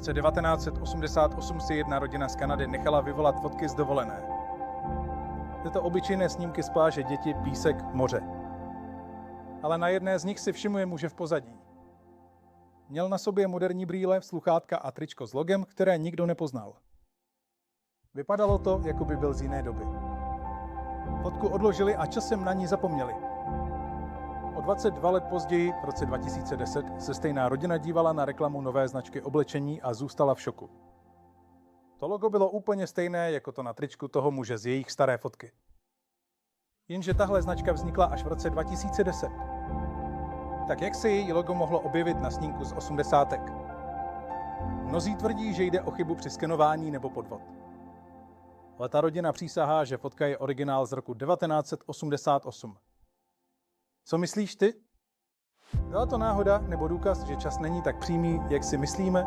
roce 1988 si jedna rodina z Kanady nechala vyvolat fotky z dovolené. Je to obyčejné snímky z pláže, děti, písek, moře. Ale na jedné z nich si všimuje muže v pozadí. Měl na sobě moderní brýle, sluchátka a tričko s logem, které nikdo nepoznal. Vypadalo to, jako by byl z jiné doby. Fotku odložili a časem na ní zapomněli. O 22 let později, v roce 2010, se stejná rodina dívala na reklamu nové značky oblečení a zůstala v šoku. To logo bylo úplně stejné, jako to na tričku toho muže z jejich staré fotky. Jenže tahle značka vznikla až v roce 2010. Tak jak se její logo mohlo objevit na snímku z 80. Mnozí tvrdí, že jde o chybu při skenování nebo podvod. Ale ta rodina přísahá, že fotka je originál z roku 1988. Co myslíš ty? Byla to náhoda nebo důkaz, že čas není tak přímý, jak si myslíme?